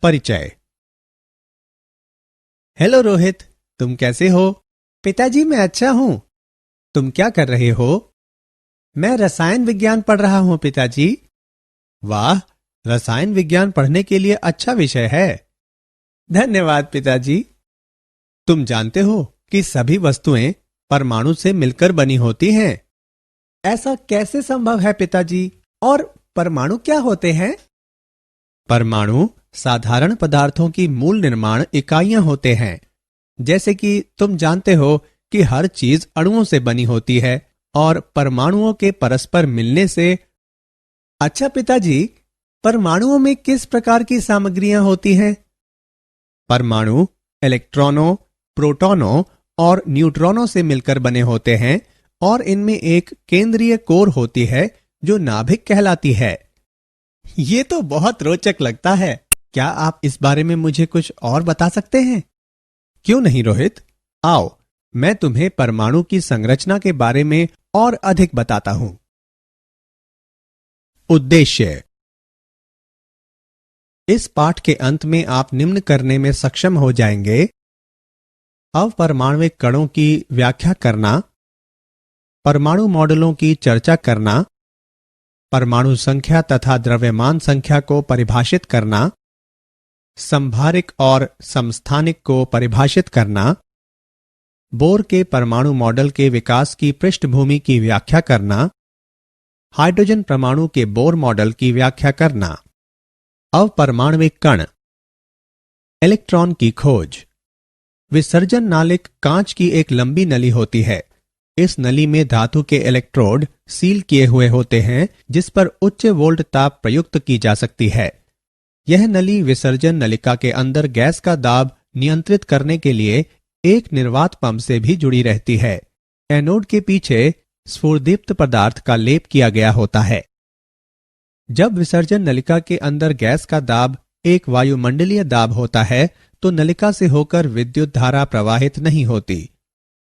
परिचय। हेलो रोहित, तुम कैसे हो? पिताजी, मैं अच्छा हूं। तुम क्या कर रहे हो? मैं रसायन विज्ञान पढ़ रहा हूं पिताजी। वाह, रसायन विज्ञान पढ़ने के लिए अच्छा विषय है। धन्यवाद पिताजी। तुम जानते हो कि सभी वस्तुएं परमाणु से मिलकर बनी होती हैं। ऐसा कैसे संभव है पिताजी? और परमाणु क्या होते हैं? परमाणु साधारण पदार्थों की मूल निर्माण इकाइयां होते हैं। जैसे कि तुम जानते हो कि हर चीज अणुओं से बनी होती है और परमाणुओं के परस्पर मिलने से। अच्छा पिताजी, परमाणुओं में किस प्रकार की सामग्रियां होती हैं? परमाणु इलेक्ट्रॉनों, प्रोटॉनों और न्यूट्रॉनों से मिलकर बने होते हैं और इनमें एक केंद्रीय कोर होती है जो नाभिक कहलाती है। ये तो बहुत रोचक लगता है। क्या आप इस बारे में मुझे कुछ और बता सकते हैं? क्यों नहीं रोहित, आओ मैं तुम्हें परमाणु की संरचना के बारे में और अधिक बताता हूं। उद्देश्य। इस पाठ के अंत में आप निम्न करने में सक्षम हो जाएंगे: अपरमाणविक कणों की व्याख्या करना, परमाणु मॉडलों की चर्चा करना, परमाणु संख्या तथा द्रव्यमान संख्या को परिभाषित करना, संभारिक और समस्थानिक को परिभाषित करना, बोर के परमाणु मॉडल के विकास की पृष्ठभूमि की व्याख्या करना, हाइड्रोजन परमाणु के बोर मॉडल की व्याख्या करना। अपरमाणविक कण। इलेक्ट्रॉन की खोज। विसर्जन नालिक कांच की एक लंबी नली होती है। इस नली में धातु के इलेक्ट्रोड सील किए हुए होते हैं जिस पर उच्च वोल्ट ताप प्रयुक्त की जा सकती है। यह नली विसर्जन नलिका के अंदर गैस का दाब नियंत्रित करने के लिए एक निर्वात पंप से भी जुड़ी रहती है। एनोड के पीछे स्फुरदीप्त पदार्थ का लेप किया गया होता है। जब विसर्जन नलिका के अंदर गैस का दाब एक वायुमंडलीय दाब होता है तो नलिका से होकर विद्युत धारा प्रवाहित नहीं होती।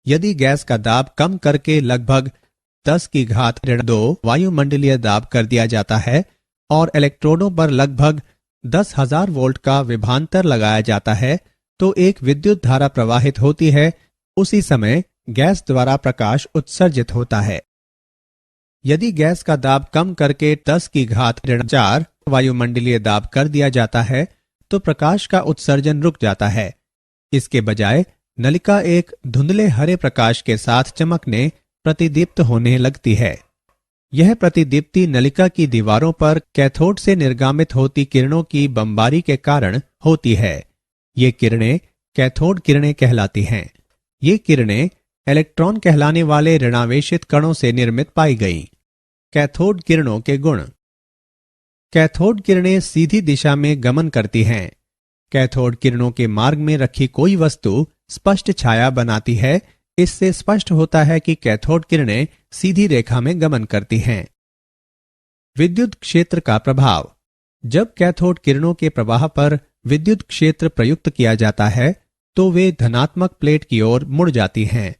यदि गैस का दाब कम करके लगभग 10⁻² वायुमंडलीय दाब कर दिया जाता है और इलेक्ट्रोडों पर लगभग 10,000 वोल्ट का विभवांतर लगाया जाता है तो एक विद्युत धारा प्रवाहित होती है। उसी समय गैस द्वारा प्रकाश उत्सर्जित होता है। यदि गैस का दाब कम करके 10⁻⁴ वायुमंडलीय दाब कर दिया जाता है तो प्रकाश का उत्सर्जन रुक जाता है। इसके बजाय नलिका एक धुंधले हरे प्रकाश के साथ चमकने, प्रतिदीप्त होने लगती है। यह प्रतिदीप्ति नलिका की दीवारों पर कैथोड से निर्गामित होती किरणों की बमबारी के कारण होती है। ये किरणें कैथोड किरणें कहलाती हैं। ये किरणें इलेक्ट्रॉन कहलाने वाले ऋणावेशित कणों से निर्मित पाई गईं। कैथोड किरणों के गुण। कैथोड किरणें सीधी दिशा में गमन करती हैं। कैथोड किरणों के मार्ग में रखी कोई वस्तु स्पष्ट छाया बनाती है। इससे स्पष्ट होता है कि कैथोड किरणें सीधी रेखा में गमन करती हैं। विद्युत क्षेत्र का प्रभाव। जब कैथोड किरणों के प्रवाह पर विद्युत क्षेत्र प्रयुक्त किया जाता है तो वे धनात्मक प्लेट की ओर मुड़ जाती हैं।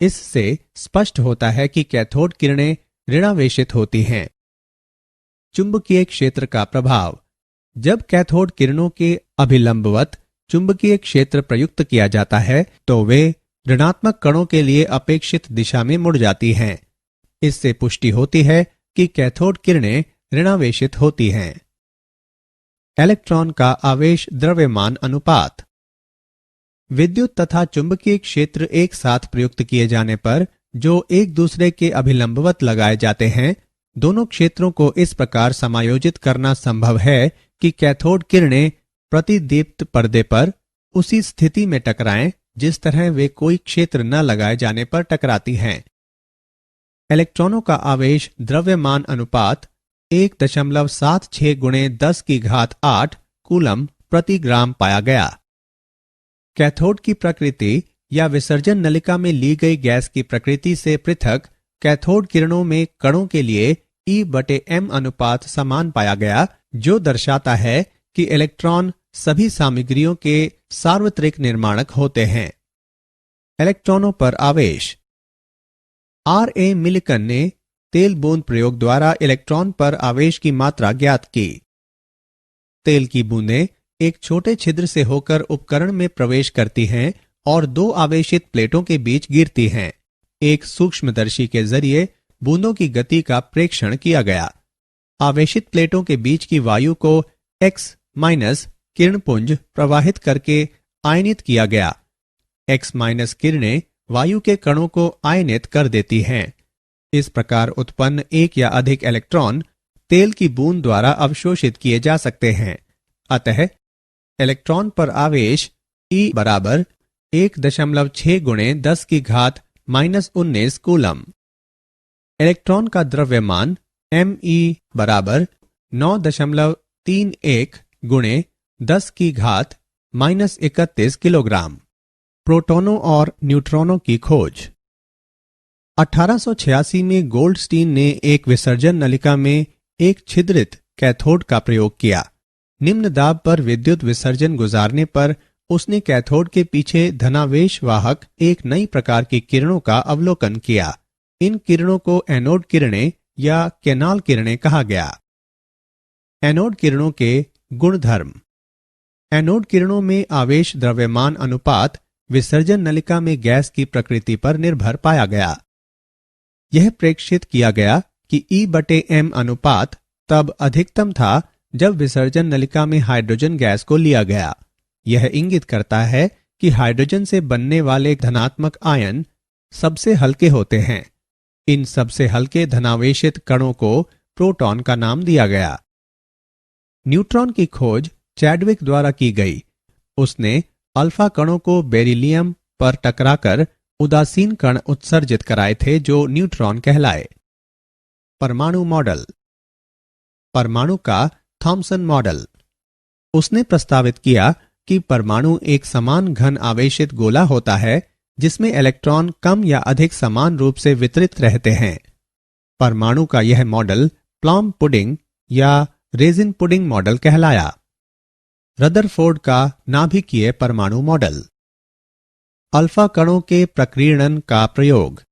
इससे स्पष्ट होता है कि कैथोड किरणें ऋणावेशित होती हैं। चुंबकीय क्षेत्र का प्रभाव। जब कैथोड किरणों के अभिलंबवत चुंबकीय क्षेत्र प्रयुक्त किया जाता है तो वे ऋणात्मक कणों के लिए अपेक्षित दिशा में मुड़ जाती हैं। इससे पुष्टि होती है कि कैथोड किरणें ऋणावेशित होती हैं। इलेक्ट्रॉन का आवेश द्रव्यमान अनुपात। विद्युत तथा चुंबकीय क्षेत्र एक साथ प्रयुक्त किए जाने पर जो एक दूसरे के अभिलंबवत लगाए जाते हैं, दोनों क्षेत्रों को इस प्रकार समायोजित करना संभव है कि कैथोड किरणें प्रतिदीप्त पर्दे पर उसी स्थिति में टकराएं जिस तरह वे कोई क्षेत्र न लगाए जाने पर टकराती हैं। इलेक्ट्रॉनों का आवेश द्रव्यमान अनुपात 1.76 × 10⁸ कूलम प्रति ग्राम पाया गया। कैथोड की प्रकृति या विसर्जन नलिका में ली गई गैस की प्रकृति से पृथक कैथोड किरणों में कणों के लिए E/m अनुपात समान पाया गया, जो दर्शाता है कि इलेक्ट्रॉन सभी सामग्रियों के सार्वत्रिक निर्माणक होते हैं। इलेक्ट्रॉनों पर आवेश। R.A. मिलिकन ने तेल बूंद प्रयोग द्वारा इलेक्ट्रॉन पर आवेश की मात्रा ज्ञात की। तेल की बूंदें एक छोटे छिद्र से होकर उपकरण में प्रवेश करती हैं और दो आवेशित प्लेटों के बीच गिरती हैं। एक सूक्ष्मदर्शी के जरिए बूंदों की गति का प्रेक्षण किया गया। आवेशित प्लेटों के बीच की वायु को X- किरणपुंज प्रवाहित करके आयनित किया गया। X- किरणें वायु के कणों को आयनित कर देती हैं। इस प्रकार उत्पन्न एक या अधिक इलेक्ट्रॉन तेल की बूंद द्वारा अवशोषित किए जा सकते हैं। अतः इलेक्ट्रॉन पर आवेश E बराबर 1.6 गुणे 10 की घात -19 कूलम। इलेक्ट्रॉन का द्रव्यमान Me बराबर 9.31 गुणे 10 की घात -31 किलोग्राम। प्रोटॉनों और न्यूट्रॉनों की खोज। 1886 में गोल्डस्टीन ने एक विसर्जन नलिका में एक छिद्रित कैथोड का प्रयोग किया। निम्न दाब पर विद्युत विसर्जन गुजारने पर उसने कैथोड के पीछे धनावेश वाहक एक नई प्रकार की किरणों का अवलोकन किया। इन किरणों को एनोड किरणें या कैनाल किरणें कहा गया। एनोड किरणों के गुणधर्म। एनोड किरणों में आवेश द्रव्यमान अनुपात विसर्जन नलिका में गैस की प्रकृति पर निर्भर पाया गया। यह प्रेक्षित किया गया कि E/m अनुपात तब अधिकतम था जब विसर्जन नलिका में हाइड्रोजन गैस को लिया गया। यह इंगित करता है कि हाइड्रोजन से बनने वाले धनात्मक आयन सबसे हल्के होते हैं। इन सबसे हल्के धनावेशित कणों को प्रोटॉन का नाम दिया गया। न्यूट्रॉन की खोज चैडविक द्वारा की गई। उसने अल्फा कणों को बेरिलियम पर टकराकर उदासीन कण उत्सर्जित कराए थे जो न्यूट्रॉन कहलाए। परमाणु मॉडल। परमाणु का थॉम्सन मॉडल। उसने प्रस्तावित किया कि परमाणु एक समान घन आवेशित गोला होता है जिसमें इलेक्ट्रॉन कम या अधिक समान रूप से वितरित रहते हैं। परमाणु का यह मॉडल प्लम पुडिंग या रेजिन पुडिंग मॉडल कहलाया। रदरफोर्ड का नाभिकीय परमाणु मॉडल। अल्फा कणों के प्रकीर्णन का प्रयोग।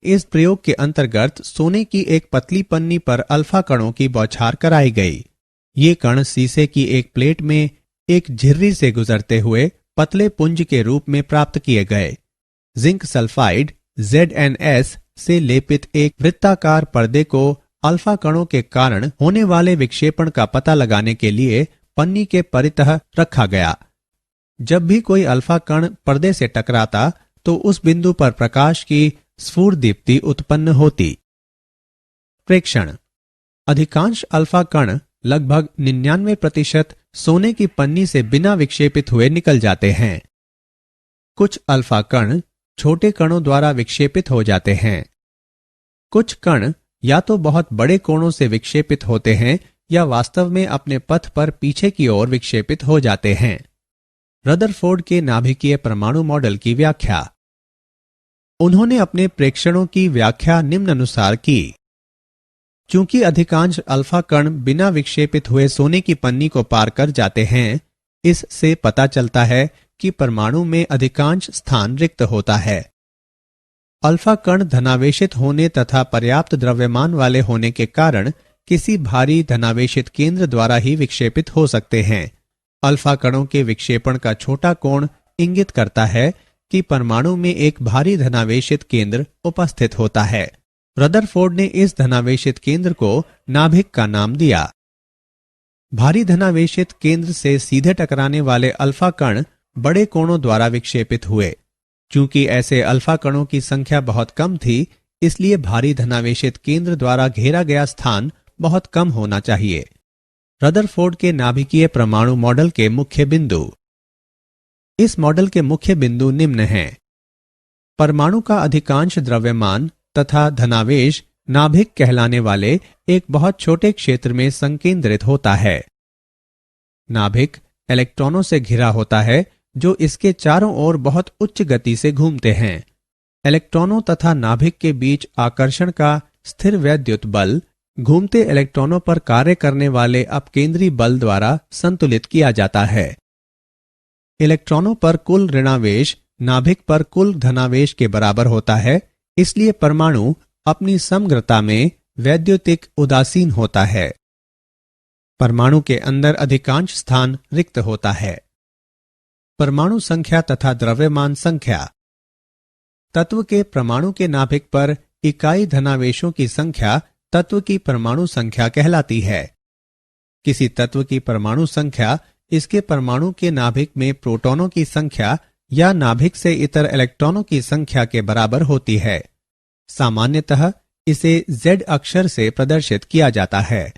इस प्रयोग के अंतर्गत सोने की एक पतली पन्नी पर अल्फा कणों की बौछार कराई गई। ये कण शीशे की एक प्लेट में एक झिर्री से गुजरते हुए पतले पुंज के रूप में प्राप्त किए गए। जिंक सल्फाइड ZnS से लेपित एक वृत्ताकार पर्दे को अल्फा कणों के कारण होने वाले विक्षेपण का पता लगाने के लिए पन्नी के परितः रखा गया। जब भी कोई अल्फा कण पर्दे से टकराता तो उस बिंदु पर प्रकाश की स्फुरदीप्ति उत्पन्न होती। प्रेक्षण। अधिकांश अल्फा कण लगभग 99% सोने की पन्नी से बिना विक्षेपित हुए निकल जाते हैं। कुछ अल्फा कण छोटे कणों द्वारा विक्षेपित हो जाते हैं। कुछ कण या तो बहुत बड़े कोणों से विक्षेपित होते हैं या वास्तव में अपने पथ पर पीछे की ओर विक्षेपित हो जाते हैं। रदरफोर्ड के नाभिकीय परमाणु मॉडल की व्याख्या। उन्होंने अपने प्रेक्षणों की व्याख्या निम्नानुसार की। चूंकि अधिकांश अल्फा कण बिना विक्षेपित हुए सोने की पन्नी को पार कर जाते हैं, इससे पता चलता है कि परमाणु में अधिकांश स्थान रिक्त होता है। अल्फा कण धनावेशित होने तथा पर्याप्त द्रव्यमान वाले होने के कारण किसी भारी धनावेशित केंद्र द्वारा ही विक्षेपित हो सकते हैं। अल्फा कणों के विक्षेपण का छोटा कोण इंगित करता है कि परमाणु में एक भारी धनावेशित केंद्र उपस्थित होता है। रदरफोर्ड ने इस धनावेशित केंद्र को नाभिक का नाम दिया। भारी धनावेशित केंद्र से सीधे टकराने वाले अल्फा कण बड़े कोणों द्वारा विक्षेपित हुए। चूंकि ऐसे अल्फा कणों की संख्या बहुत कम थी, इसलिए भारी धनावेशित केंद्र द्वारा घेरा गया स्थान बहुत कम होना चाहिए। रदरफोर्ड के नाभिकीय परमाणु मॉडल के मुख्य बिंदु। इस मॉडल के मुख्य बिंदु निम्न हैं। परमाणु का अधिकांश द्रव्यमान तथा धनावेश नाभिक कहलाने वाले एक बहुत छोटे क्षेत्र में संकेंद्रित होता है। नाभिक इलेक्ट्रॉनों से घिरा होता है जो इसके चारों ओर बहुत उच्च गति से घूमते हैं। इलेक्ट्रॉनों तथा नाभिक के बीच आकर्षण का स्थिर वैद्युत बल घूमते इलेक्ट्रॉनों पर कार्य करने वाले अपकेंद्री बल द्वारा संतुलित किया जाता है। इलेक्ट्रॉनों पर कुल ऋणावेश नाभिक पर कुल धनावेश के बराबर होता है, इसलिए परमाणु अपनी समग्रता में वैद्युतिक उदासीन होता है। परमाणु के अंदर अधिकांश स्थान रिक्त होता है। परमाणु संख्या तथा द्रव्यमान संख्या। तत्व के परमाणु के नाभिक पर इकाई धनावेशों की संख्या तत्व की परमाणु संख्या कहलाती है। किसी तत्व की परमाणु संख्या इसके परमाणु के नाभिक में प्रोटॉनों की संख्या या नाभिक से इतर इलेक्ट्रॉनों की संख्या के बराबर होती है। सामान्यतः इसे Z अक्षर से प्रदर्शित किया जाता है।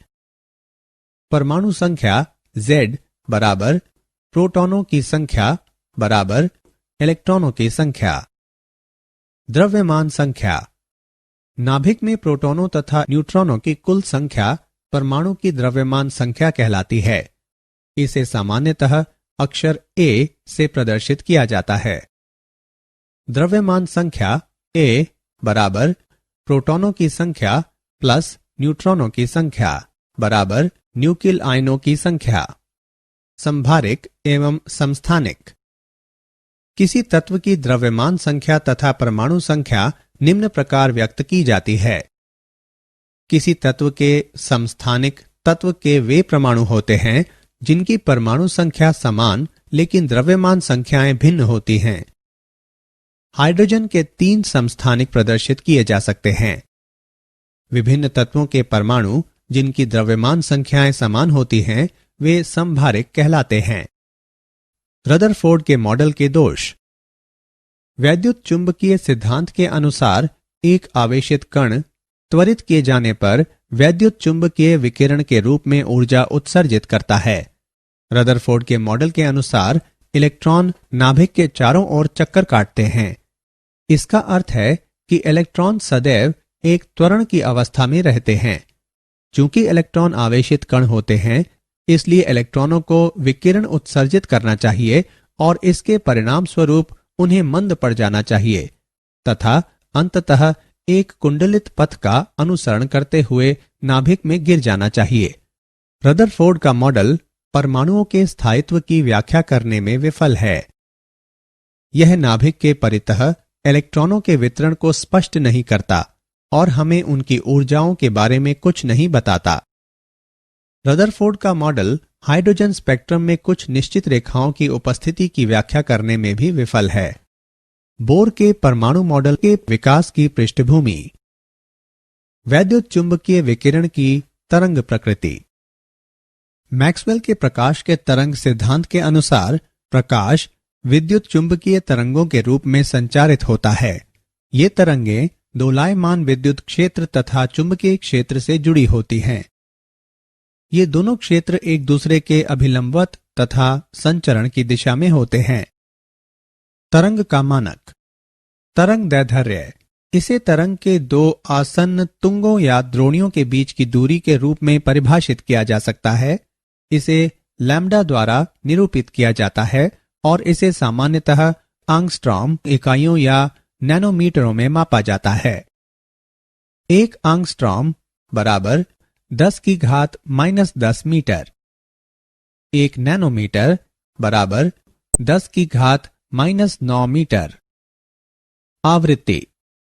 परमाणु संख्या Z बराबर प्रोटॉनों की संख्या बराबर इलेक्ट्रॉनों की संख्या। द्रव्यमान संख्या। नाभिक में प्रोटॉनों तथा न्यूट्रॉनों की कुल संख्या परमाणु की द्रव्यमान संख्या कहलाती है। इसे सामान्यतः अक्षर A से प्रदर्शित किया जाता है। द्रव्यमान संख्या A बराबर प्रोटॉनों की संख्या प्लस न्यूट्रॉनों की संख्या बराबर न्यूक्लियल आयनों की संख्या। संभारिक एवं समस्थानिक। किसी तत्व की द्रव्यमान संख्या तथा परमाणु संख्या निम्न प्रकार व्यक्त की जाती है। किसी तत्व के समस्थानिक तत्व के वे परमाणु होते हैं जिनकी परमाणु संख्या समान लेकिन द्रव्यमान संख्याएं भिन्न होती हैं। हाइड्रोजन के 3 समस्थानिक प्रदर्शित किए जा सकते हैं। विभिन्न तत्वों के परमाणु जिनकी द्रव्यमान संख्याएं समान होती हैं वे समभारिक कहलाते हैं। रदरफोर्ड के मॉडल के दोष। वैद्युत चुंबकीय सिद्धांत के अनुसार एक आवेशित कण त्वरित किए जाने पर वैद्युत चुंबकीय विकिरण के रूप में ऊर्जा उत्सर्जित करता है। रदरफोर्ड के मॉडल के अनुसार इलेक्ट्रॉन नाभिक के चारों ओर चक्कर काटते हैं। इसका अर्थ है कि इलेक्ट्रॉन सदैव एक त्वरण की अवस्था में रहते हैं। चूंकि इलेक्ट्रॉन आवेशित कण होते हैं इसलिए इलेक्ट्रॉनों को विकिरण उत्सर्जित करना चाहिए और इसके परिणाम स्वरूप उन्हें मंद पड़ जाना चाहिए तथा अंततः एक कुंडलित पथ का अनुसरण करते हुए नाभिक में गिर जाना चाहिए। रदरफोर्ड का मॉडल परमाणुओं के स्थायित्व की व्याख्या करने में विफल है। यह नाभिक के परितः इलेक्ट्रॉनों के वितरण को स्पष्ट नहीं करता और हमें उनकी ऊर्जाओं के बारे में कुछ नहीं बताता। रदरफोर्ड का मॉडल हाइड्रोजन स्पेक्ट्रम में कुछ निश्चित रेखाओं की उपस्थिति की व्याख्या करने में भी विफल है। बोर के परमाणु मॉडल के विकास की पृष्ठभूमि। वैद्युत चुंबकीय विकिरण की तरंग प्रकृति। मैक्सवेल के प्रकाश के तरंग सिद्धांत के अनुसार प्रकाश विद्युत चुंबकीय तरंगों के रूप में संचारित होता है। ये तरंगें दोलायमान विद्युत क्षेत्र तथा चुंबकीय क्षेत्र से जुड़ी होती हैं। ये दोनों क्षेत्र एक दूसरे के अभिलंबवत तथा संचरण की दिशा में होते हैं। तरंग का मानक। तरंग दैर्ध्य। इसे तरंग के 2 आसन्न तुंगों या द्रोणियों के बीच की दूरी के रूप में परिभाषित किया जा सकता है। इसे लैम्ब्डा द्वारा निरूपित किया जाता है और इसे सामान्यतः एंगस्ट्रॉम इकाइयों या नैनोमीटरों में मापा जाता है। 1 एंगस्ट्रॉम बराबर 10⁻⁻10 मीटर। 1 नैनोमीटर बराबर 10⁻⁻9 मीटर। आवृत्ति।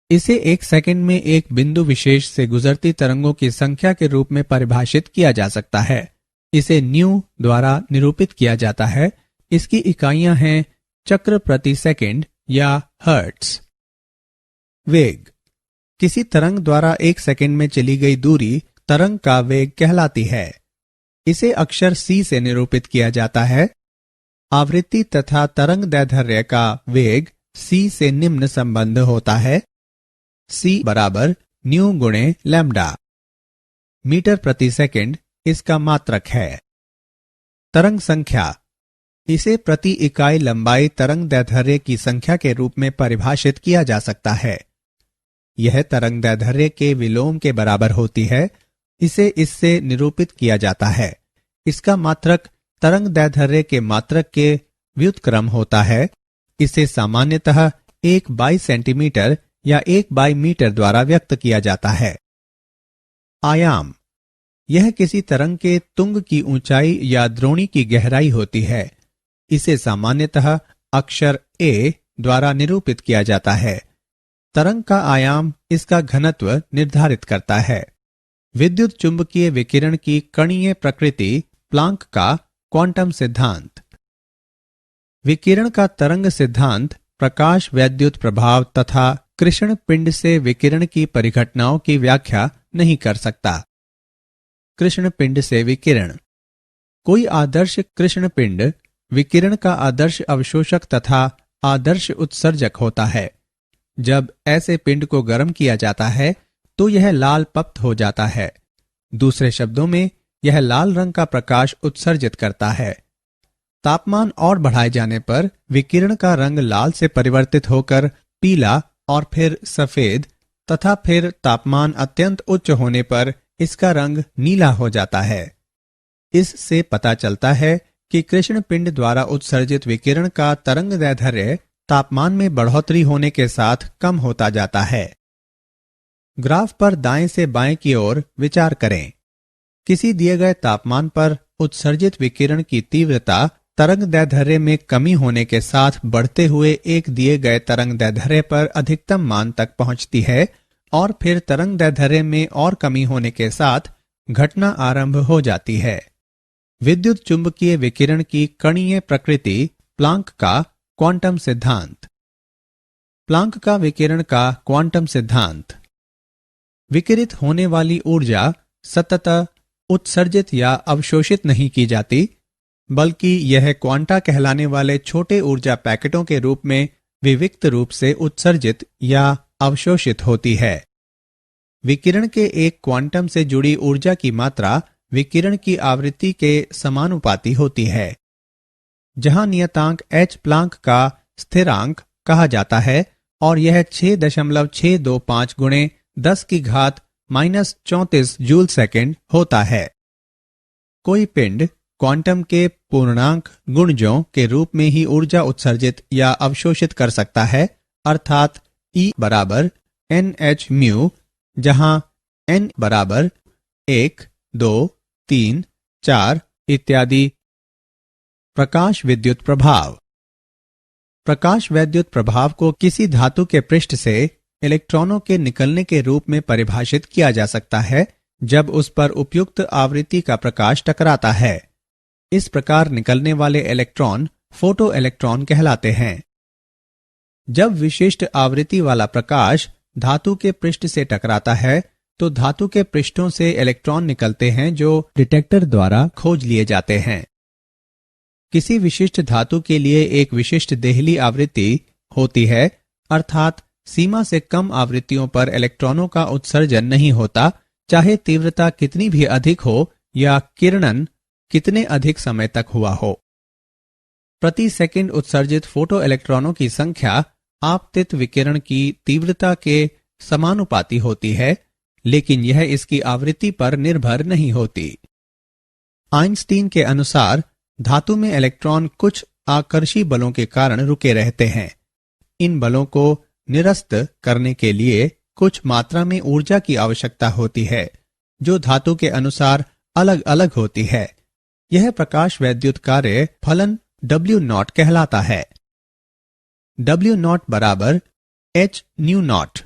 इसे 1 सेकंड में एक बिंदु विशेष से गुजरती तरंगों की संख्या के रूप में परिभाषित किया जा सकता है। इसे न्यू द्वारा निरूपित किया जाता है। इसकी इकाइयां हैं चक्र प्रति सेकंड या हर्ट्ज। वेग। किसी तरंग द्वारा 1 सेकंड में चली गई दूरी तरंग का वेग कहलाती है। इसे अक्षर c से निरूपित किया जाता है। आवृत्ति तथा तरंग दैर्ध्य का वेग c से निम्न संबंध होता है। c बराबर न्यू गुणे लैम्ब्डा। मीटर प्रति सेकंड इसका मात्रक है। तरंग संख्या। इसे प्रति इकाई लंबाई तरंग दैर्ध्य की संख्या के रूप में परिभाषित किया जा सकता है। यह तरंग दैर्ध्य के विलोम के बराबर होती है। इसे इससे निरूपित किया जाता है। इसका मात्रक तरंग दैर्ध्य के मात्रक के व्युत्क्रम होता है। इसे सामान्यतः 1/सेंटीमीटर या 1/मीटर द्वारा व्यक्त किया जाता है। आयाम। यह किसी तरंग के तुंग की ऊंचाई या द्रोणी की गहराई होती है। इसे सामान्यतः अक्षर a द्वारा निरूपित किया जाता है। तरंग का आयाम इसका घनत्व निर्धारित करता है। विद्युत चुंबकीय विकिरण की कणीय प्रकृति, प्लांक का क्वांटम सिद्धांत। विकिरण का तरंग सिद्धांत प्रकाश वैद्युत प्रभाव तथा कृष्ण पिंड से विकिरण की परिघटनाओं की व्याख्या नहीं कर सकता। कृष्ण पिंड से विकिरण। कोई आदर्श कृष्ण पिंड विकिरण का आदर्श अवशोषक तथा आदर्श उत्सर्जक होता है। जब ऐसे पिंड को गर्म किया जाता है तो यह लाल पप्त हो जाता है। दूसरे शब्दों में यह लाल रंग का प्रकाश उत्सर्जित करता है। तापमान और बढ़ाए जाने पर विकिरण का रंग लाल से परिवर्तित होकर पीला और फिर सफेद तथा फिर तापमान अत्यंत उच्च होने पर इसका रंग नीला हो जाता है। इससे पता चलता है कि कृष्ण पिंड द्वारा उत्सर्जित विकिरण का तरंगदैर्ध्य तापमान में बढ़ोतरी होने के साथ कम होता जाता है। ग्राफ पर दाएं से बाएं की ओर विचार करें। किसी दिए गए तापमान पर उत्सर्जित विकिरण की तीव्रता तरंगदैर्ध्य में कमी होने के साथ बढ़ते हुए एक दिए गए तरंगदैर्ध्य पर अधिकतम मान तक पहुंचती है और फिर तरंगदैर्ध्य में और कमी होने के साथ घटना आरंभ हो जाती है। विद्युत चुंबकीय विकिरण की कणीय प्रकृति, प्लांक का क्वांटम सिद्धांत। प्लांक का विकिरण का क्वांटम सिद्धांत। विकिरित होने वाली ऊर्जा सतत उत्सर्जित या अवशोषित नहीं की जाती, बल्कि यह क्वांटा कहलाने वाले छोटे ऊर्जा पैकेटों के रूप में विविक्त रूप से उत्सर्जित या अवशोषित होती है। विकिरण के एक क्वांटम से जुड़ी ऊर्जा की मात्रा विकिरण की आवृत्ति के समानुपाती होती है। जहां नियतांक h प्लांक का स्थिरांक कहा जाता है और यह 6.625 गुणे 10 की घात -34 जूल सेकेंड होता है। कोई पिंड क्वांटम के पूर्णांक गुणजों के रूप में ही ऊर्जा उत्सर्जित या अवशोषित कर सकता है, अर्थात E बराबर NH म्यू, जहां N बराबर 1, 2, 3, 4 इत्यादि। प्रकाश विद्युत प्रभाव। प्रकाश वैद्युत प्रभाव को किसी धातु के पृष्ठ से इलेक्ट्रॉनों के निकलने के रूप में परिभाषित किया जा सकता है जब उस पर उपयुक्त आवृत्ति का प्रकाश टकराता है। इस प्रकार निकलने वाले इलेक्ट्रॉन फोटो इलेक्ट्रॉन कहलाते हैं। जब विशिष्ट आवृत्ति वाला प्रकाश धातु के पृष्ठ से टकराता है तो धातु के पृष्ठों से इलेक्ट्रॉन निकलते हैं जो डिटेक्टर द्वारा खोज लिए जाते हैं। किसी विशिष्ट धातु के लिए एक विशिष्ट देहली आवृत्ति होती है, अर्थात सीमा से कम आवृत्तियों पर इलेक्ट्रॉनों का उत्सर्जन नहीं होता, चाहे तीव्रता कितनी भी अधिक हो या किरणन कितने अधिक समय तक हुआ हो। प्रति सेकंड उत्सर्जित फोटो इलेक्ट्रॉनों की संख्या आपतित विकिरण की तीव्रता के समानुपाती होती है, लेकिन यह इसकी आवृत्ति पर निर्भर नहीं होती। आइंस्टीन के अनुसार धातु में इलेक्ट्रॉन कुछ आकर्षी बलों के कारण रुके रहते हैं। इन बलों को निरस्त करने के लिए कुछ मात्रा में ऊर्जा की आवश्यकता होती है, जो धातु के अनुसार अलग अलग होती है। यह प्रकाश वैद्युत कार्य फलन W0 कहलाता है। W0 बराबर h न्यू नॉट।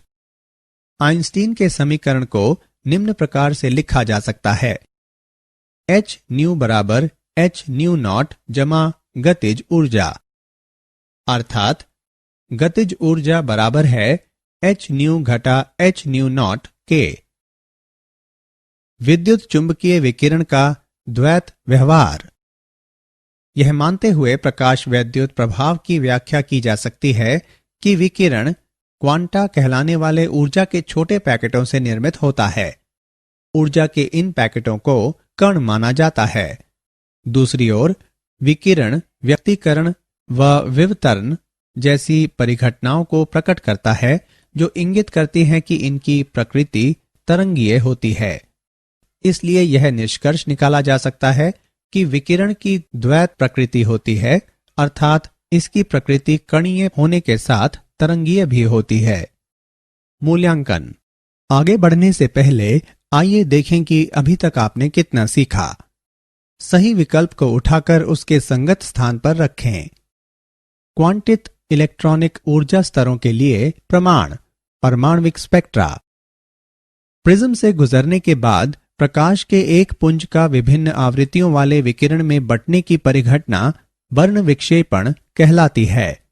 आइंस्टीन के समीकरण को निम्न प्रकार से लिखा जा सकता है। h न्यू बराबर h न्यू नॉट जमा गतिज ऊर्जा, अर्थात गतिज ऊर्जा बराबर है h न्यू घटा h न्यू नॉट के। विद्युत चुंबकीय विकिरण का द्वैत व्यवहार। यह मानते हुए प्रकाश वैद्युत प्रभाव की व्याख्या की जा सकती है कि विकिरण क्वांटा कहलाने वाले ऊर्जा के छोटे पैकेटों से निर्मित होता है। ऊर्जा के इन पैकेटों को कण माना जाता है। दूसरी ओर विकिरण व्यक्तीकरण व विवर्तन जैसी परिघटनाओं को प्रकट करता है, जो इंगित करती हैं कि इनकी प्रकृति तरंगीय होती है। इसलिए यह निष्कर्ष निकाला जा सकता है कि विकिरण की द्वैत प्रकृति होती है, अर्थात इसकी प्रकृति कणीय होने के साथ तरंगीय भी होती है। मूल्यांकन। आगे बढ़ने से पहले आइए देखें कि अभी तक आपने कितना सीखा। सही विकल्प को उठाकर उसके संगत स्थान पर रखें। क्वांटित इलेक्ट्रॉनिक ऊर्जा स्तरों के लिए प्रमाण, परमाणविक स्पेक्ट्रा। प्रिज्म से गुजरने के बाद प्रकाश के एक पुंज का विभिन्न आवृत्तियों वाले विकिरण में बंटने की परिघटना वर्ण विक्षेपण कहलाती है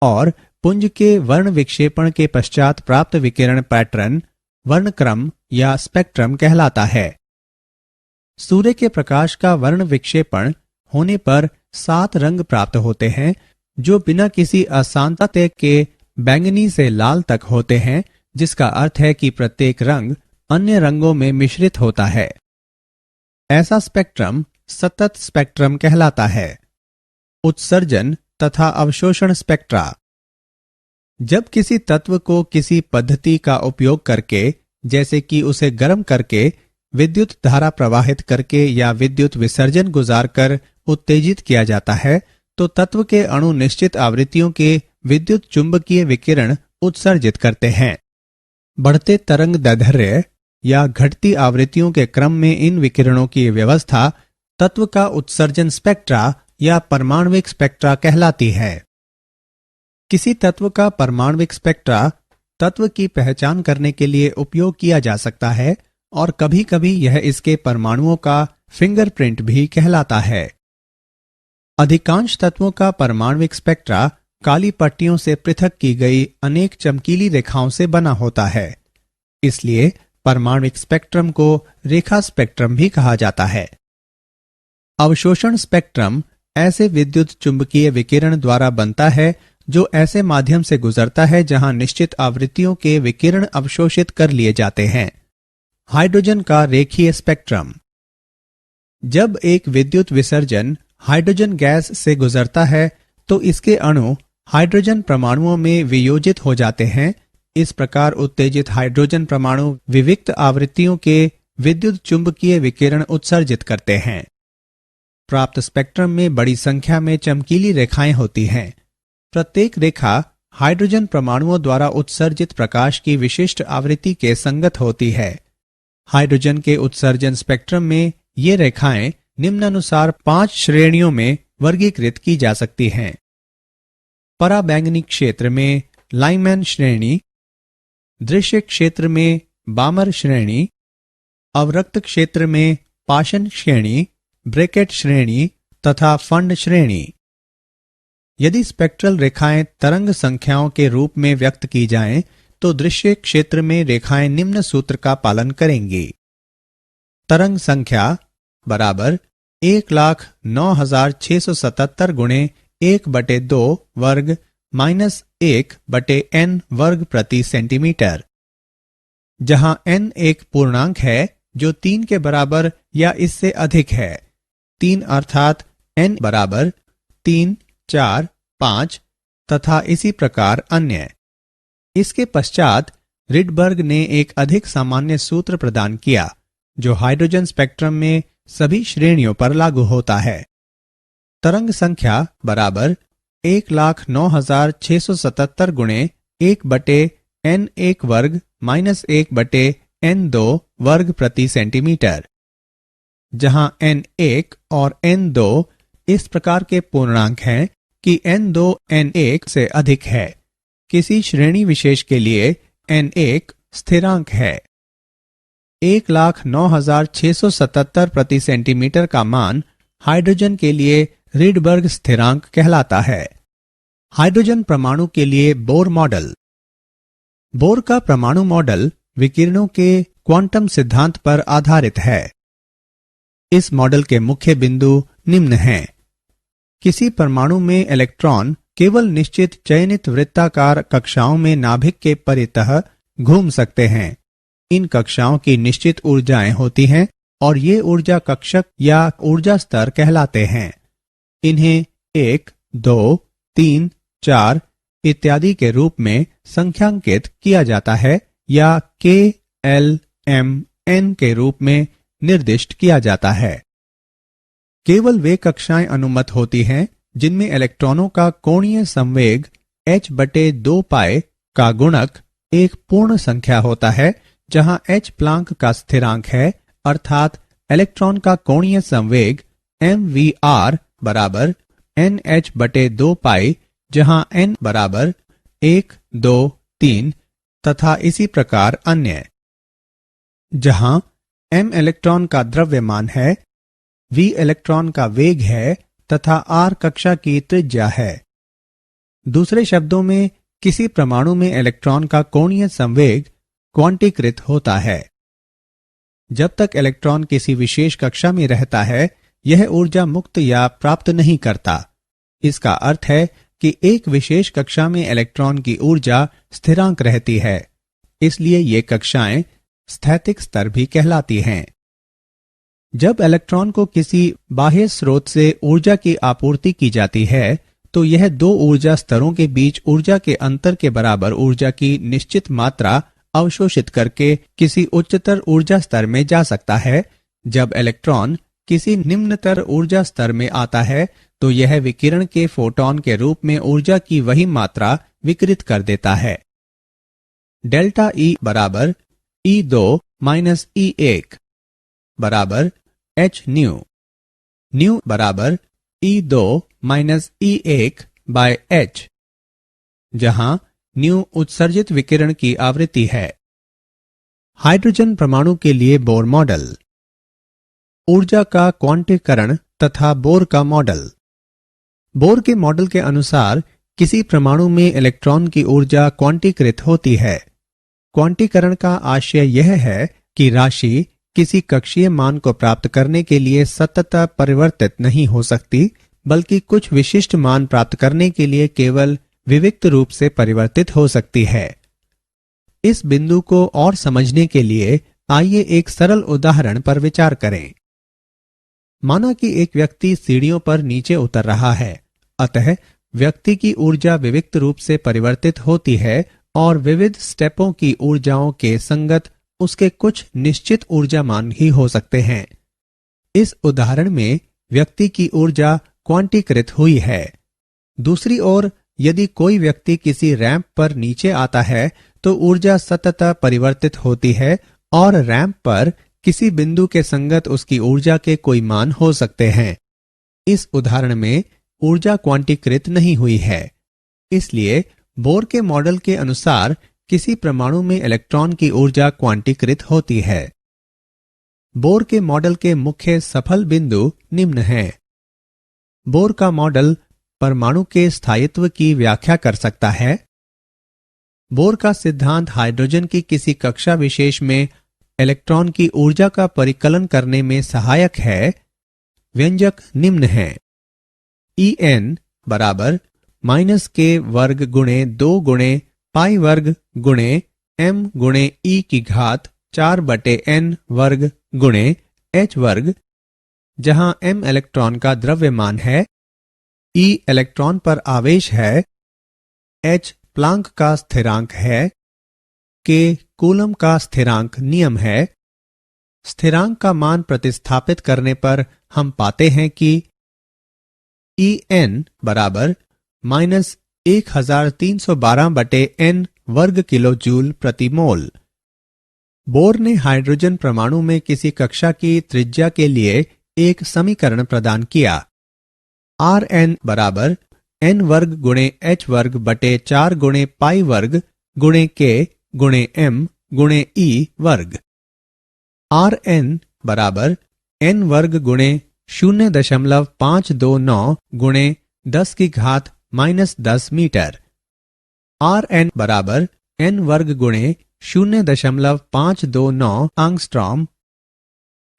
और पुंज के वर्ण विक्षेपण के पश्चात प्राप्त विकिरण पैटर्न वर्णक्रम या स्पेक्ट्रम कहलाता है। सूर्य के प्रकाश का वर्ण विक्षेपण होने पर 7 रंग प्राप्त होते हैं जो बिना किसी असांतत्य के बैंगनी से लाल तक होते हैं, जिसका अर्थ है कि प्रत्येक रंग अन्य रंगों में मिश्रित होता है। ऐसा स्पेक्ट्रम सतत स्पेक्ट्रम कहलाता है। उत्सर्जन तथा अवशोषण स्पेक्ट्रा। जब किसी तत्व को किसी पद्धति का उपयोग करके, जैसे कि उसे गर्म करके, विद्युत धारा प्रवाहित करके या विद्युत विसर्जन गुजारकर उत्तेजित किया जाता है, तो तत्व के अणु निश्चित आवृत्तियों के विद्युत चुंबकीय विकिरण उत्सर्जित करते हैं। बढ़ते तरंग दैर्ध्य या घटती आवृत्तियों के क्रम में इन विकिरणों की व्यवस्था तत्व का उत्सर्जन स्पेक्ट्रा या परमाणविक स्पेक्ट्रा कहलाती है। किसी तत्व का परमाणविक स्पेक्ट्रा तत्व की पहचान करने के लिए उपयोग किया जा सकता है और कभी कभी यह इसके परमाणुओं का फिंगरप्रिंट भी कहलाता है। अधिकांश तत्वों का परमाणविक स्पेक्ट्रा काली पट्टियों से पृथक की गई अनेक चमकीली रेखाओं से बना होता है। इसलिए परमाणविक स्पेक्ट्रम को रेखा स्पेक्ट्रम भी कहा जाता है। अवशोषण स्पेक्ट्रम ऐसे विद्युत चुंबकीय विकिरण द्वारा बनता है जो ऐसे माध्यम से गुजरता है जहां निश्चित आवृत्तियों के विकिरण अवशोषित कर लिए जाते हैं। हाइड्रोजन का रेखीय स्पेक्ट्रम। जब एक विद्युत विसर्जन हाइड्रोजन गैस से गुजरता है तो इसके अणु हाइड्रोजन परमाणुओं में वियोजित हो जाते हैं। इस प्रकार उत्तेजित हाइड्रोजन परमाणु विविक्त आवृत्तियों के विद्युत चुंबकीय विकिरण उत्सर्जित करते हैं। प्राप्त स्पेक्ट्रम में बड़ी संख्या में चमकीली रेखाएं होती हैं। प्रत्येक रेखा हाइड्रोजन परमाणुओं द्वारा उत्सर्जित प्रकाश की विशिष्ट आवृत्ति के संगत होती है। हाइड्रोजन के उत्सर्जन स्पेक्ट्रम में ये रेखाएं निम्नानुसार 5 श्रेणियों में वर्गीकृत की जा सकती हैं। पराबैंगनी क्षेत्र में लाइमैन श्रेणी, दृश्य क्षेत्र में बामर श्रेणी, अवरक्त क्षेत्र में पाशन श्रेणी, ब्रैकेट श्रेणी तथा फंड श्रेणी। यदि स्पेक्ट्रल रेखाएं तरंग संख्याओं के रूप में व्यक्त की जाएं, तो दृश्य क्षेत्र में रेखाएं निम्न सूत्र का पालन करेंगी। तरंग संख्या बराबर 1,09,677 गुणे 1/2 वर्ग माइनस 1/n वर्ग प्रति सेंटीमीटर, जहां n एक पूर्णांक है जो 3 के बराबर या इससे अधिक है। 3 अर्थात n बराबर 3, 4, 5 तथा इसी प्रकार अन्य। इसके पश्चात रिडबर्ग ने एक अधिक सामान्य सूत्र प्रदान किया जो हाइड्रोजन स्पेक्ट्रम में सभी श्रेणियों पर लागू होता है। तरंग संख्या बराबर 1,09,677 गुणे 1/n1 वर्ग माइनस 1/n2 वर्ग प्रति सेंटीमीटर, जहां n1 और n2 इस प्रकार के पूर्णांक हैं कि n2 n1 से अधिक है। किसी श्रेणी विशेष के लिए n1 स्थिरांक है। 1,09,677 प्रति सेंटीमीटर का मान हाइड्रोजन के लिए रिडबर्ग स्थिरांक कहलाता है। हाइड्रोजन परमाणु के लिए बोर मॉडल। बोर का परमाणु मॉडल विकिरणों के क्वांटम सिद्धांत पर आधारित है। इस मॉडल के मुख्य बिंदु निम्न हैं। किसी परमाणु में इलेक्ट्रॉन केवल निश्चित चयनित वृत्ताकार कक्षाओं में नाभिक के परितः घूम सकते हैं। इन कक्षाओं की निश्चित ऊर्जाएं होती हैं और ये ऊर्जा कक्षक या ऊर्जा स्तर कहलाते हैं। इन्हें 1, 2, 3, 4 इत्यादि के रूप में संख्यांकित किया जाता है या K, L, M, N के रूप में निर्दिष्ट किया जाता है। केवल वे कक्षाएं अनुमत होती हैं जिनमें इलेक्ट्रॉनों का कोणीय संवेग h/2 पाई का गुणक एक पूर्ण संख्या होता है, जहां h प्लांक का स्थिरांक है, अर्थात इलेक्ट्रॉन का कोणीय संवेग mvr बराबर nh/2 पाई, जहां n बराबर 1, 2, 3 तथा इसी प्रकार अन्य। जहां m इलेक्ट्रॉन का द्रव्यमान है, v इलेक्ट्रॉन का वेग है तथा r कक्षा की त्रिज्या है। दूसरे शब्दों में किसी परमाणु में इलेक्ट्रॉन का कोणीय संवेग क्वांटीकृत होता है। जब तक इलेक्ट्रॉन किसी विशेष कक्षा में रहता है, यह ऊर्जा मुक्त या प्राप्त नहीं करता। इसका अर्थ है कि एक विशेष कक्षा में इलेक्ट्रॉन की ऊर्जा स्थिरांक रहती है, इसलिए ये कक्षाएं स्थैतिक स्तर भी कहलाती हैं। जब इलेक्ट्रॉन को किसी बाह्य स्रोत से ऊर्जा की आपूर्ति की जाती है, तो यह दो ऊर्जा स्तरों के बीच ऊर्जा के अंतर के बराबर ऊर्जा की निश्चित मात्रा अवशोषित करके किसी उच्चतर ऊर्जा स्तर में जा सकता है। जब इलेक्ट्रॉन किसी निम्नतर ऊर्जा स्तर में आता है, तो यह विकिरण के फोटॉन के रूप में ऊर्जा की वही मात्रा विकिरित कर देता है। डेल्टा ई बराबर E2 माइनस E1 बराबर h न्यू। न्यू बराबर E2 minus E1 by h, जहां न्यू उत्सर्जित विकिरण की आवृत्ति है। हाइड्रोजन परमाणु के लिए बोर मॉडल। ऊर्जा का क्वांटीकरण तथा बोर का मॉडल। बोर के मॉडल के अनुसार किसी परमाणु में इलेक्ट्रॉन की ऊर्जा क्वांटीकृत होती है। क्वांटीकरण का आशय यह है कि राशि किसी कक्षीय मान को प्राप्त करने के लिए सतत परिवर्तित नहीं हो सकती, बल्कि कुछ विशिष्ट मान प्राप्त करने के लिए केवल विविक्त रूप से परिवर्तित हो सकती है। इस बिंदु को और समझने के लिए आइए एक सरल उदाहरण पर विचार करें। माना कि एक व्यक्ति सीढ़ियों पर नीचे उतर रहा है, अतः व्यक्ति की ऊर्जा विविक्त रूप से परिवर्तित होती है और विविध स्टेपों की ऊर्जाओं के संगत उसके कुछ निश्चित ऊर्जा मान ही हो सकते हैं। इस उदाहरण में व्यक्ति की ऊर्जा क्वांटीकृत हुई है। दूसरी ओर यदि कोई व्यक्ति किसी रैंप पर नीचे आता है, तो ऊर्जा सतत परिवर्तित होती है और रैंप पर किसी बिंदु के संगत उसकी ऊर्जा के कोई मान हो सकते हैं। इस उदाहरण में ऊर्जा क्वांटीकृत नहीं हुई है। इसलिए बोर के मॉडल के अनुसार किसी परमाणु में इलेक्ट्रॉन की ऊर्जा क्वांटीकृत होती है। बोर के मॉडल के मुख्य सफल बिंदु निम्न हैं। बोर का मॉडल परमाणु के स्थायित्व की व्याख्या कर सकता है। बोर का सिद्धांत हाइड्रोजन की किसी कक्षा विशेष में इलेक्ट्रॉन की ऊर्जा का परिकलन करने में सहायक है। व्यंजक निम्न हैं। En बराबर -k वर्ग गुणे 2 गुणे पाई वर्ग गुणे m गुणे e की घात 4/n वर्ग गुणे h वर्ग, जहां m इलेक्ट्रॉन का द्रव्यमान है, e इलेक्ट्रॉन पर आवेश है, h प्लांक का स्थिरांक है, k कूलम का स्थिरांक नियम है। स्थिरांक का मान प्रतिस्थापित करने पर हम पाते हैं कि En बराबर -1312/n वर्ग किलो जूल प्रति मोल। बोर ने हाइड्रोजन परमाणु में किसी कक्षा की त्रिज्या के लिए एक समीकरण प्रदान किया। Rn बराबर n वर्ग गुणे h वर्ग बटे 4 गुणे पाई वर्ग गुणे k गुणे m गुणे e वर्ग। Rn बराबर n वर्ग गुणे 0.529 गुणे 10 की घात -10 मीटर। Rn बराबर n वर्ग गुणे 0.529 एंगस्ट्रॉम।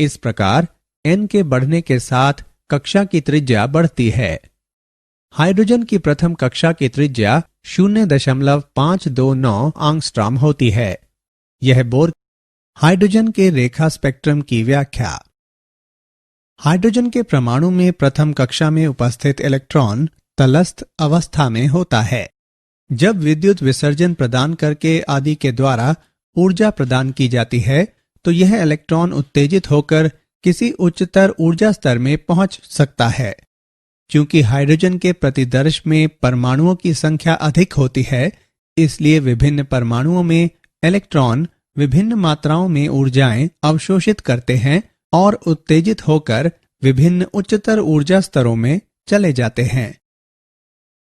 इस प्रकार n के बढ़ने के साथ कक्षा की त्रिज्या बढ़ती है। हाइड्रोजन की प्रथम कक्षा की त्रिज्या 0.529 एंगस्ट्रॉम होती है। यह बोर। हाइड्रोजन के रेखा स्पेक्ट्रम की व्याख्या। हाइड्रोजन के परमाणु में प्रथम कक्षा में उपस्थित इलेक्ट्रॉन तलस्थ अवस्था में होता है। जब विद्युत विसर्जन प्रदान करके आदि के द्वारा ऊर्जा प्रदान की जाती है, तो यह इलेक्ट्रॉन उत्तेजित होकर किसी उच्चतर ऊर्जा स्तर में पहुंच सकता है। क्योंकि हाइड्रोजन के प्रतिदर्श में परमाणुओं की संख्या अधिक होती है, इसलिए विभिन्न परमाणुओं में इलेक्ट्रॉन विभिन्न मात्राओं में ऊर्जाएं अवशोषित करते हैं और उत्तेजित होकर विभिन्न उच्चतर ऊर्जा स्तरों में चले जाते हैं।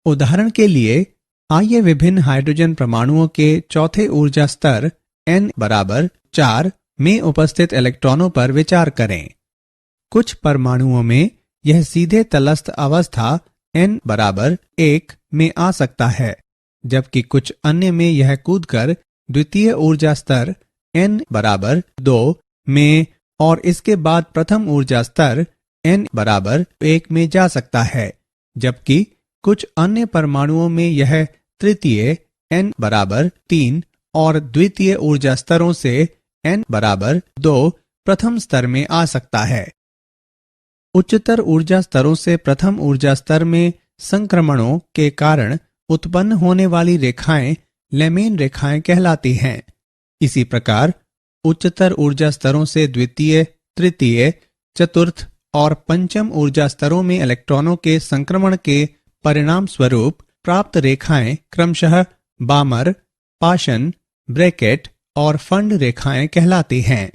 उदाहरण के लिए आइए विभिन्न हाइड्रोजन परमाणुओं के चौथे ऊर्जा स्तर n बराबर 4 में उपस्थित इलेक्ट्रॉनों पर विचार करें। कुछ परमाणुओं में यह सीधे तलस्थ अवस्था n बराबर 1 में आ सकता है, जबकि कुछ अन्य में यह कूदकर द्वितीय ऊर्जा स्तर n बराबर 2 में और इसके बाद प्रथम ऊर्जा स्तर n बराबर 1 में जा सकता है, जबकि कुछ अन्य परमाणुओं में यह तृतीय n बराबर 3 और द्वितीय ऊर्जा स्तरों से n बराबर 2 प्रथम स्तर में आ सकता है। उच्चतर ऊर्जा स्तरों से प्रथम ऊर्जा स्तर में संक्रमणों के कारण उत्पन्न होने वाली रेखाएं लेमेन रेखाएं कहलाती हैं। इसी प्रकार उच्चतर ऊर्जा स्तरों से द्वितीय, तृतीय, चतुर्थ और पंचम ऊर्जा स्तरों में इलेक्ट्रॉनों के संक्रमण के परिणाम स्वरूप प्राप्त रेखाएं क्रमशः बामर, पाशन, ब्रैकेट और फंड रेखाएं कहलाती हैं।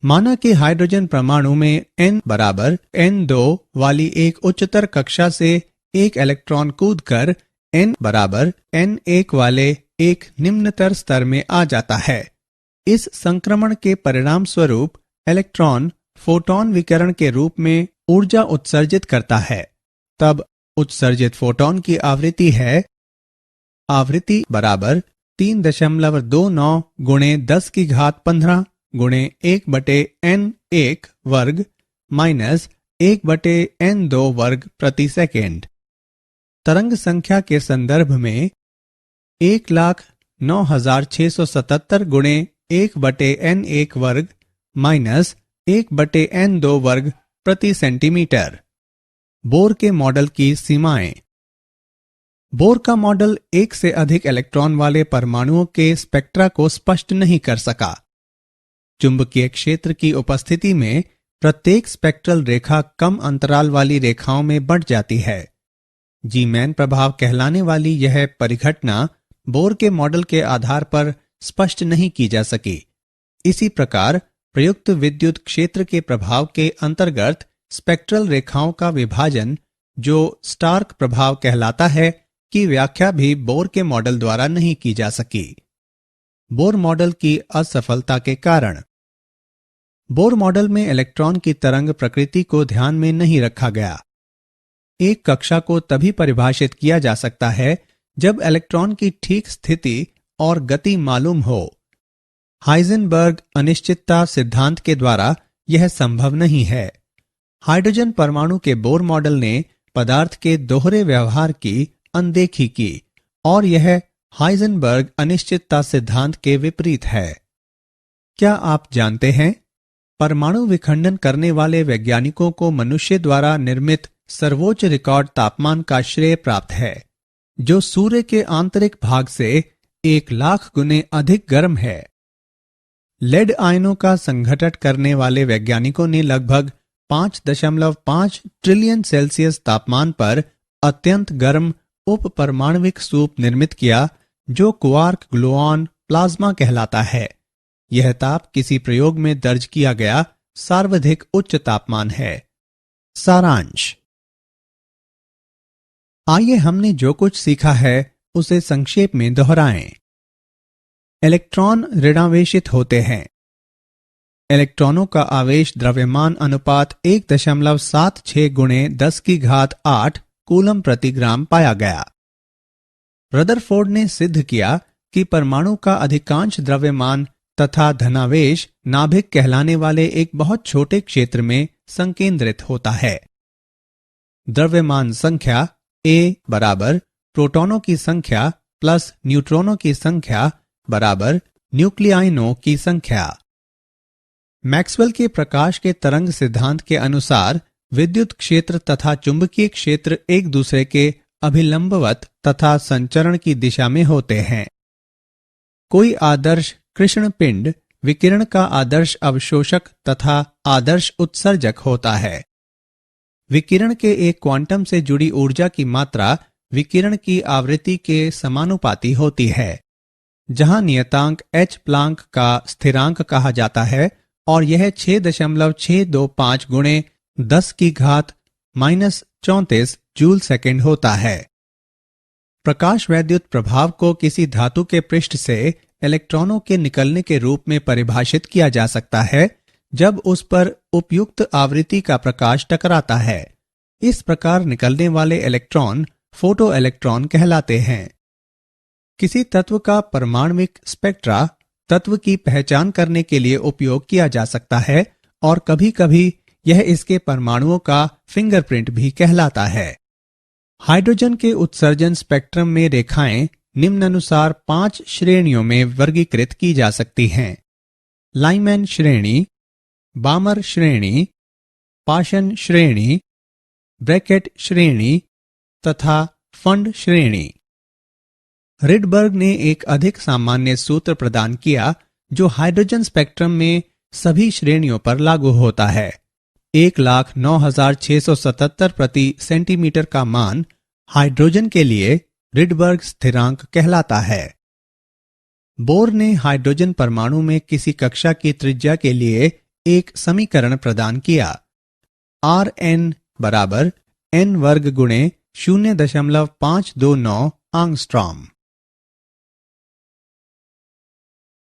माना कि हाइड्रोजन परमाणु में n बराबर n2 वाली एक उच्चतर कक्षा से एक इलेक्ट्रॉन कूदकर n बराबर n1 वाले एक निम्नतर स्तर में आ जाता है। इस संक्रमण के परिणाम स्वरूप इलेक्ट्रॉन फोटॉन विकिरण के रूप में ऊर्जा उत्सर्जित करता है। तब उत्सर्जित फोटॉन की आवृत्ति है आवृत्ति बराबर 3.29 गुणे 10⁻15 गुणे 1/n1 वर्ग माइनस 1/n2 वर्ग प्रति सेकेंड। तरंग संख्या के संदर्भ में 1,09,677 गुणे 1/n1 वर्ग माइनस 1/n2 वर्ग प्रति सेंटीमीटर। बोर के मॉडल की सीमाएं। बोर का मॉडल एक से अधिक इलेक्ट्रॉन वाले परमाणुओं के स्पेक्ट्रा को स्पष्ट नहीं कर सका। चुंबकीय क्षेत्र की उपस्थिति में प्रत्येक स्पेक्ट्रल रेखा कम अंतराल वाली रेखाओं में बंट जाती है। जी-मैन प्रभाव कहलाने वाली यह परिघटना बोर के मॉडल के आधार पर स्पष्ट नहीं की जा सकी। इसी प्रकार प्रयुक्त विद्युत क्षेत्र के प्रभाव के अंतर्गत स्पेक्ट्रल रेखाओं का विभाजन, जो स्टार्क प्रभाव कहलाता है, की व्याख्या भी बोर के मॉडल द्वारा नहीं की जा सकी। बोर मॉडल की असफलता के कारण। बोर मॉडल में इलेक्ट्रॉन की तरंग प्रकृति को ध्यान में नहीं रखा गया। एक कक्षा को तभी परिभाषित किया जा सकता है जब इलेक्ट्रॉन की ठीक स्थिति और गति मालूम हो। हाइजेनबर्ग अनिश्चितता सिद्धांत के द्वारा यह संभव नहीं है। हाइड्रोजन परमाणु के बोर मॉडल ने पदार्थ के दोहरे व्यवहार की अनदेखी की और यह हाइजेनबर्ग अनिश्चितता सिद्धांत के विपरीत है। क्या आप जानते हैं, परमाणु विखंडन करने वाले वैज्ञानिकों को मनुष्य द्वारा निर्मित सर्वोच्च रिकॉर्ड तापमान का श्रेय प्राप्त है, जो सूर्य के आंतरिक भाग से 1,00,000 गुने अधिक गर्म है। लेड आयनों का संघटन करने वाले वैज्ञानिकों ने लगभग 5.5 ट्रिलियन सेल्सियस तापमान पर अत्यंत गर्म उप परमाणविक सूप निर्मित किया, जो क्वार्क ग्लुऑन प्लाज्मा कहलाता है। यह ताप किसी प्रयोग में दर्ज किया गया सर्वाधिक उच्च तापमान है। सारांश। आइए हमने जो कुछ सीखा है उसे संक्षेप में दोहराएं। इलेक्ट्रॉन ऋणावेशित होते हैं। इलेक्ट्रॉनों का आवेश द्रव्यमान अनुपात 1.76 गुणे 10⁸ कूलम प्रति ग्राम पाया गया। रदरफोर्ड ने सिद्ध किया कि परमाणु का अधिकांश द्रव्यमान तथा धनावेश नाभिक कहलाने वाले एक बहुत छोटे क्षेत्र में संकेंद्रित होता है। द्रव्यमान संख्या A बराबर प्रोटॉनों की संख्या प्लस न्यूट्रॉनों की संख्या बराबर न्यूक्लियाइनों की संख्या। मैक्सवेल के प्रकाश के तरंग सिद्धांत के अनुसार विद्युत क्षेत्र तथा चुंबकीय क्षेत्र एक दूसरे के अभिलंबवत तथा संचरण की दिशा में होते हैं। कोई आदर्श कृष्ण पिंड विकिरण का आदर्श अवशोषक तथा आदर्श उत्सर्जक होता है। विकिरण के एक क्वांटम से जुड़ी ऊर्जा की मात्रा विकिरण की आवृत्ति के समानुपाती होती है, जहां नियतांक h प्लांक का स्थिरांक कहा जाता है और यह 6.625 गुणे 10⁻⁻34 जूल सेकेंड होता है। प्रकाश वैद्युत प्रभाव को किसी धातु के पृष्ठ से इलेक्ट्रॉनों के निकलने के रूप में परिभाषित किया जा सकता है जब उस पर उपयुक्त आवृत्ति का प्रकाश टकराता है। इस प्रकार निकलने वाले इलेक्ट्रॉन फोटो इलेक्ट्रॉन कहलाते हैं। किसी तत्व का परमाणविक स्पेक्ट्रा तत्व की पहचान करने के लिए उपयोग किया जा सकता है और कभी-कभी यह इसके परमाणुओं का फिंगरप्रिंट भी कहलाता है। हाइड्रोजन के उत्सर्जन स्पेक्ट्रम में रेखाएं निम्नानुसार 5 श्रेणियों में वर्गीकृत की जा सकती हैं। लाइमैन श्रेणी, बामर श्रेणी, पाशन श्रेणी, ब्रैकेट श्रेणी तथा फंड श्रेणी। रिडबर्ग ने एक अधिक सामान्य सूत्र प्रदान किया जो हाइड्रोजन स्पेक्ट्रम में सभी श्रेणियों पर लागू होता है। 1,09,677 प्रति सेंटीमीटर का मान हाइड्रोजन के लिए रिडबर्ग स्थिरांक कहलाता है। बोर ने हाइड्रोजन परमाणु में किसी कक्षा की त्रिज्या के लिए एक समीकरण प्रदान किया। Rn बराबर n वर्ग गुणे 0.529 एंगस्ट्रॉम।